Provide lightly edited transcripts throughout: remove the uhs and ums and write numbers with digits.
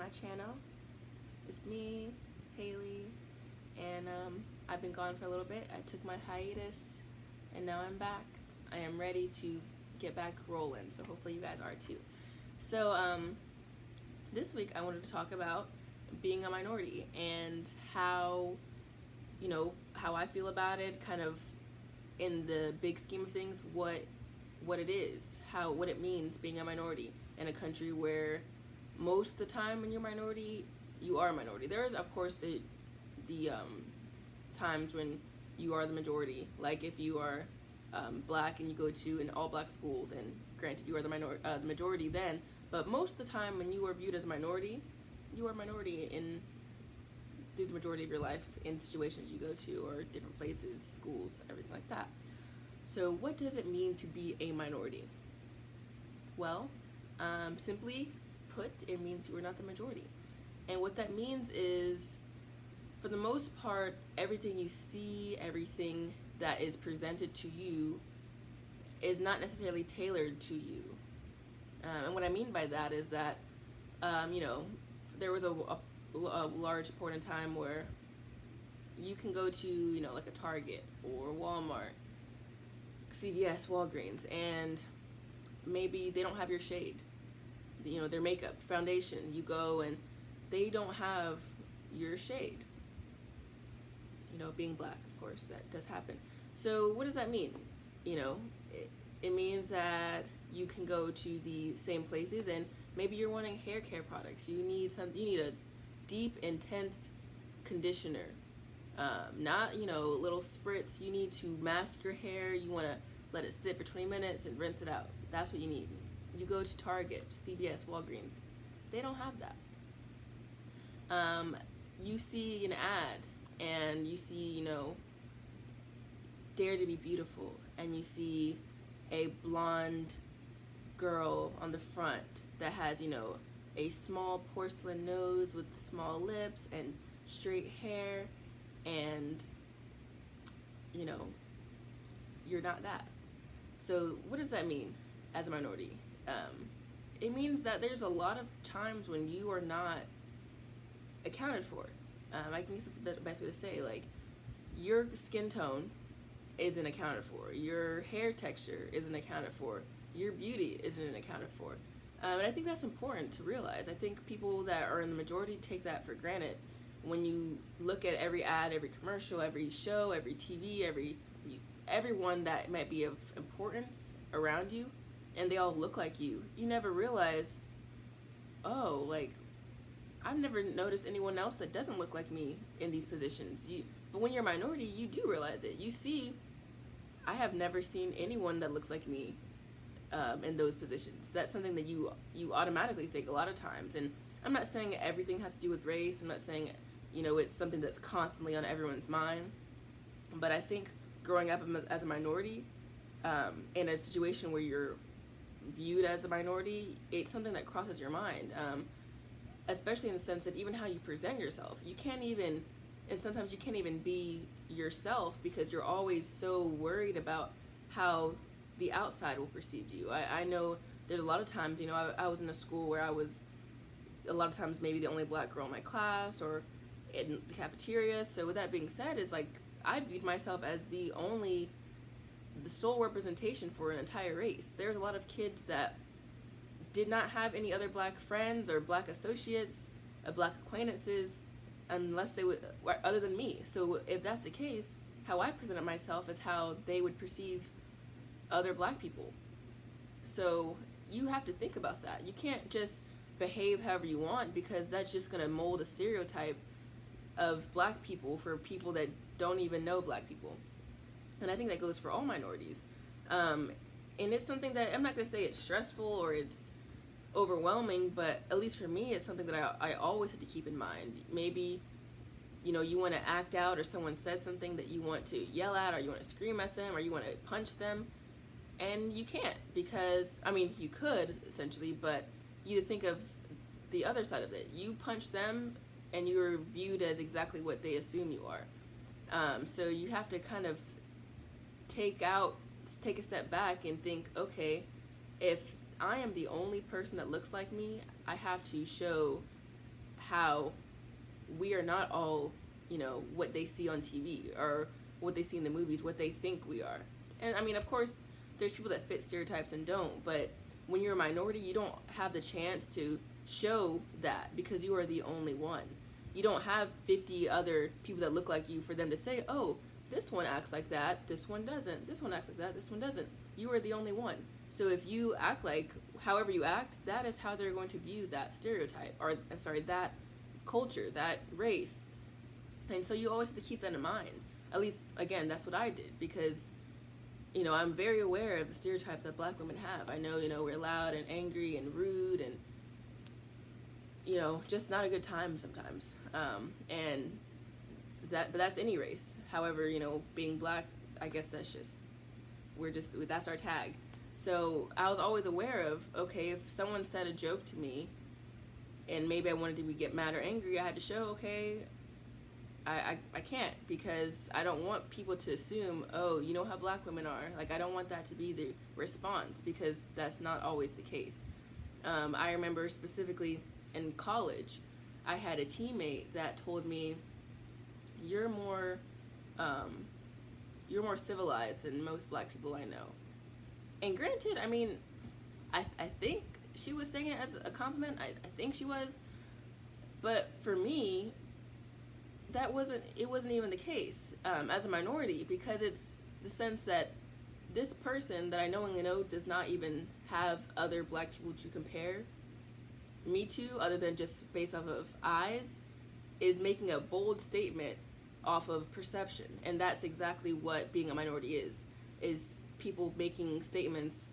my channel. It's me, Haley, and I've been gone for a little bit. I took my hiatus, and now I'm back. I am ready to get back rolling, so hopefully you guys are too. So this week I wanted to talk about being a minority and how, how I feel about it, kind of in the big scheme of things, what it is, what it means being a minority in a country where most of the time when you're a minority, you are a minority. There is, of course, the times when you are the majority. Like if you are black and you go to an all-black school, then granted you are the majority then. But most of the time when you are viewed as a minority, you are a minority through the majority of your life in situations you go to or different places, schools, everything like that. So what does it mean to be a minority? Well, simply put, it means you are not the majority. And what that means is, for the most part, everything you see, everything that is presented to you is not necessarily tailored to you. And what I mean by that is that, there was a large point in time where you can go to, like a Target or Walmart, CVS, Walgreens, and maybe they don't have your shade. Their makeup, foundation, you go and they don't have your shade. Being black, of course, that does happen. So what does that mean? It means that you can go to the same places and maybe you're wanting hair care products. You need a deep, intense conditioner. Not, little spritz. You need to mask your hair. You want to let it sit for 20 minutes and rinse it out. That's what you need. You go to Target, CVS, Walgreens. They don't have that. You see an ad and you see, Dare to be Beautiful, and you see a blonde girl on the front that has, a small porcelain nose with small lips and straight hair, and, you're not that. So what does that mean as a minority? It means that there's a lot of times when you are not accounted for. I guess that's the best way to say, like, your skin tone isn't accounted for, your hair texture isn't accounted for, your beauty isn't accounted for. And I think that's important to realize. I think people that are in the majority take that for granted. When you look at every ad, every commercial, every show, every TV, everyone that might be of importance around you, and they all look like you never realize, oh, like, I've never noticed anyone else that doesn't look like me in these positions. But when you're a minority, you do realize it. You see, I have never seen anyone that looks like me in those positions. That's something that you automatically think a lot of times. And I'm not saying everything has to do with race. I'm not saying, it's something that's constantly on everyone's mind. But I think growing up as a minority, in a situation where you're viewed as the minority, it's something that crosses your mind. Especially in the sense of even how you present yourself. Sometimes you can't even be yourself because you're always so worried about how the outside will perceive you. I know there's a lot of times, I was in a school where I was a lot of times maybe the only black girl in my class or in the cafeteria. So with that being said, is like I viewed myself as the sole representation for an entire race. There's a lot of kids that did not have any other black friends or black associates, black acquaintances, unless they would, other than me. So if that's the case, how I presented myself is how they would perceive other black people. So you have to think about that. You can't just behave however you want, because that's just going to mold a stereotype of black people for people that don't even know black people. And I think that goes for all minorities. And it's something that, I'm not going to say it's stressful or it's overwhelming, but at least for me, it's something that I always have to keep in mind. Maybe, you want to act out, or someone says something that you want to yell at, or you want to scream at them, or you want to punch them, and you can't, because, you could, essentially, but you think of the other side of it. You punch them, and you're viewed as exactly what they assume you are. So you have to kind of take a step back and think, okay, if I am the only person that looks like me, I have to show how we are not all, what they see on TV or what they see in the movies, what they think we are. And I mean, of course, there's people that fit stereotypes and don't, but when you're a minority, you don't have the chance to show that because you are the only one. You don't have 50 other people that look like you for them to say, oh, this one acts like that, this one doesn't, this one acts like that, this one doesn't. You are the only one. So if you act like however you act, that is how they're going to view that stereotype, or I'm sorry, that culture, that race. And so you always have to keep that in mind. At least, again, that's what I did, because I'm very aware of the stereotype that black women have. I know, we're loud and angry and rude and, just not a good time sometimes. But that's any race. However, being black, I guess that's our tag. So I was always aware of, okay, if someone said a joke to me and maybe I wanted to get mad or angry, I had to show, okay, I can't, because I don't want people to assume, oh, you know how black women are. Like, I don't want that to be the response, because that's not always the case. I remember specifically in college, I had a teammate that told me, you're more civilized than most black people I know. And granted, I mean, I think she was saying it as a compliment. I think she was. But for me, it wasn't even the case as a minority, because it's the sense that this person that I knowingly know does not even have other black people to compare me to, other than just based off of eyes, is making a bold statement off of perception. And that's exactly what being a minority is people making statements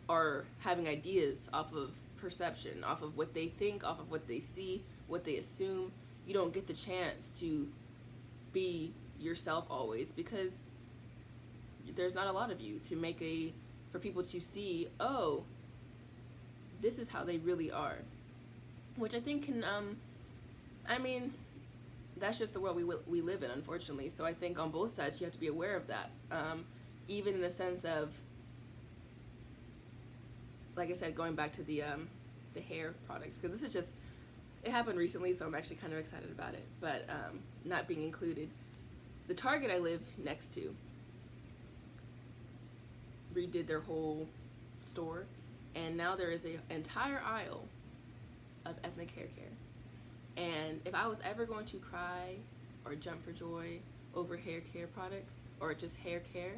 or having ideas off of perception, off of what they think, off of what they see, what they assume. You don't get the chance to be yourself always, because there's not a lot of you for people to see, oh, this is how they really are. Which I think can, that's just the world we live in, unfortunately. So I think on both sides you have to be aware of that. Even in the sense of, like I said, going back to the hair products, because it happened recently, so I'm actually kind of excited about it, but not being included. The Target I live next to redid their whole store, and now there is an entire aisle of ethnic hair care. And if I was ever going to cry or jump for joy over hair care products or just hair care,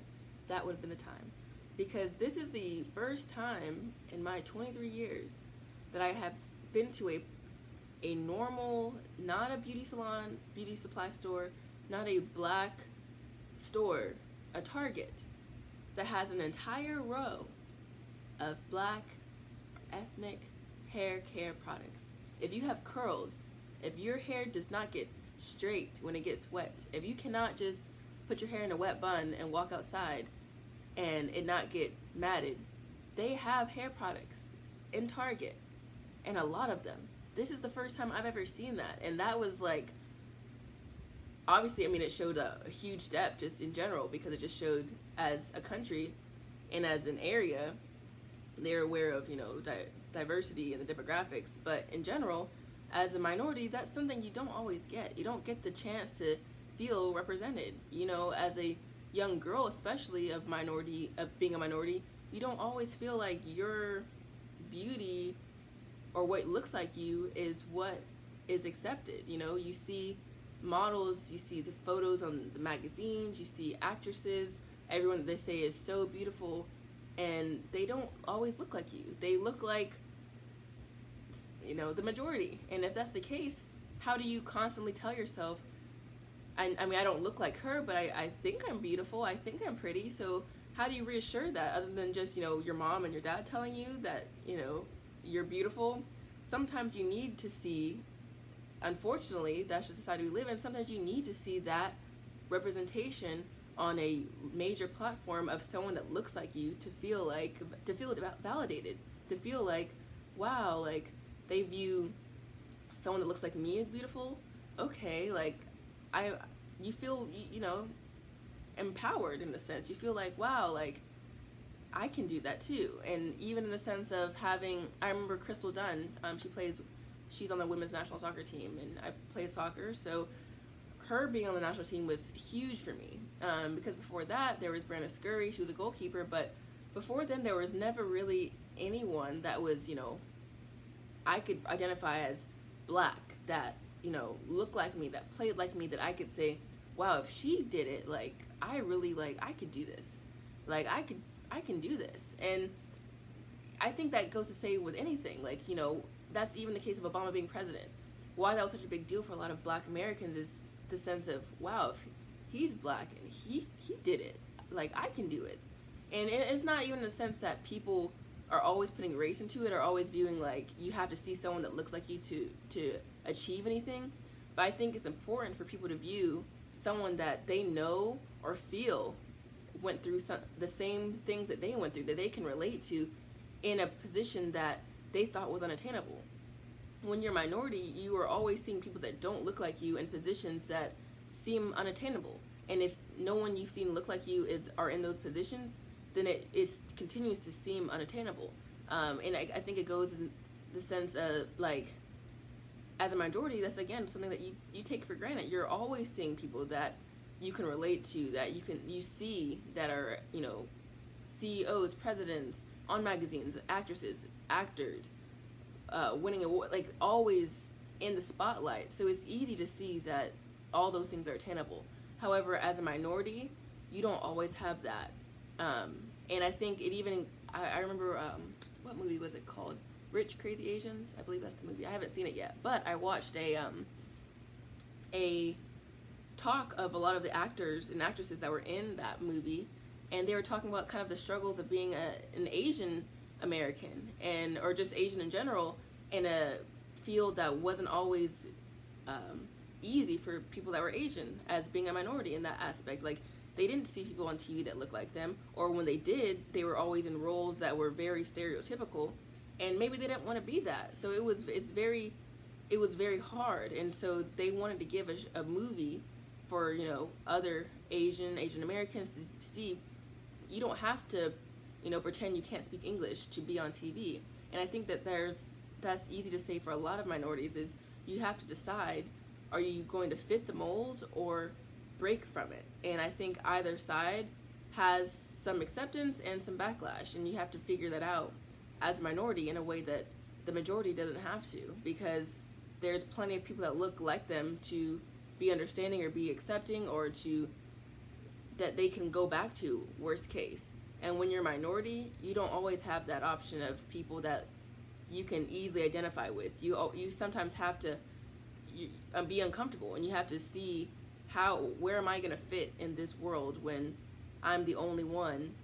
that would have been the time. Because this is the first time in my 23 years that I have been to a normal, not a beauty salon, beauty supply store, not a black store, a Target, that has an entire row of black ethnic hair care products. If you have curls, if your hair does not get straight when it gets wet, if you cannot just put your hair in a wet bun and walk outside and it not get matted, they have hair products in Target, and a lot of them. This is the first time I've ever seen that, and that was like, obviously, it showed a huge step just in general, because it just showed as a country and as an area, they're aware of, diversity and the demographics, but in general, as a minority, that's something you don't always get. You don't get the chance to feel represented. As a young girl, especially of being a minority, you don't always feel like your beauty or what looks like you is what is accepted. You see models, you see the photos on the magazines, you see actresses, everyone that they say is so beautiful, and they don't always look like you. They look like, the majority. And if that's the case, how do you constantly tell yourself, I don't look like her, but I think I'm beautiful, I think I'm pretty, so how do you reassure that, other than just, your mom and your dad telling you that, you're beautiful? Sometimes you need to see, unfortunately, that's the society we live in, sometimes you need to see that representation on a major platform of someone that looks like you to feel validated, to feel like, wow, like, they view someone that looks like me as beautiful. Okay, like, you feel, empowered in a sense. You feel like, wow, like, I can do that too. And even in the sense of I remember Crystal Dunn, she plays she's on the women's national soccer team, and I play soccer, so her being on the national team was huge for me, because before that there was Brandon Scurry, she was a goalkeeper, but before then there was never really anyone that was, I could identify as black, that, looked like me, that played like me, that I could say, wow, if she did it, like, I really, like, I could do this. Like, I can do this. And I think that goes to say with anything, like, that's even the case of Obama being president. Why that was such a big deal for a lot of black Americans is the sense of, wow, if he's black and he did it, like, I can do it. And it's not even in the sense that people are always putting race into it, or always viewing, like, you have to see someone that looks like you to achieve anything. But I think it's important for people to view someone that they know or feel went through the same things that they went through, that they can relate to, in a position that they thought was unattainable. When you're a minority, you are always seeing people that don't look like you in positions that seem unattainable. And if no one you've seen look like you are in those positions, then it continues to seem unattainable. And I think it goes in the sense of, like, as a minority, that's, again, something that you take for granted. You're always seeing people that you can relate to, that you see that are, CEOs, presidents, on magazines, actresses, actors, winning award, like, always in the spotlight. So it's easy to see that all those things are attainable. However, as a minority, you don't always have that. And I think it even, I remember, what movie was it called? Rich Crazy Asians? I believe that's the movie. I haven't seen it yet, but I watched a talk of a lot of the actors and actresses that were in that movie, and they were talking about kind of the struggles of being an Asian American, or just Asian in general, in a field that wasn't always easy for people that were Asian, as being a minority in that aspect. Like, they didn't see people on TV that looked like them, or when they did, they were always in roles that were very stereotypical, and maybe they didn't want to be that. So it was very hard, and so they wanted to give a movie for, other Asian Americans to see. You don't have to, pretend you can't speak English to be on TV. And I think that that's easy to say for a lot of minorities, is you have to decide, are you going to fit the mold or break from it? And I think either side has some acceptance and some backlash, and you have to figure that out as a minority in a way that the majority doesn't have to, because there's plenty of people that look like them to be understanding or be accepting, or that they can go back to, worst case. And when you're a minority, you don't always have that option of people that you can easily identify with. You sometimes have to be uncomfortable, and you have to see where am I going to fit in this world when I'm the only one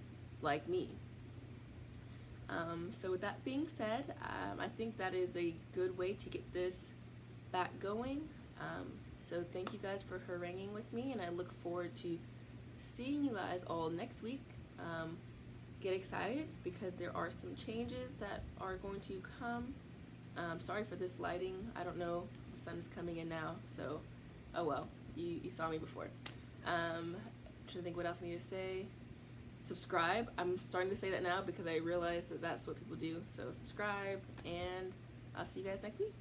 like me. So with that being said, I think that is a good way to get this back going. So thank you guys for haranguing with me, and I look forward to seeing you guys all next week. Get excited, because there are some changes that are going to come. Sorry for this lighting. I don't know. The sun's coming in now, so oh well. You saw me before. Trying to think what else I need to say. Subscribe. I'm starting to say that now because I realize that that's what people do. So subscribe, and I'll see you guys next week.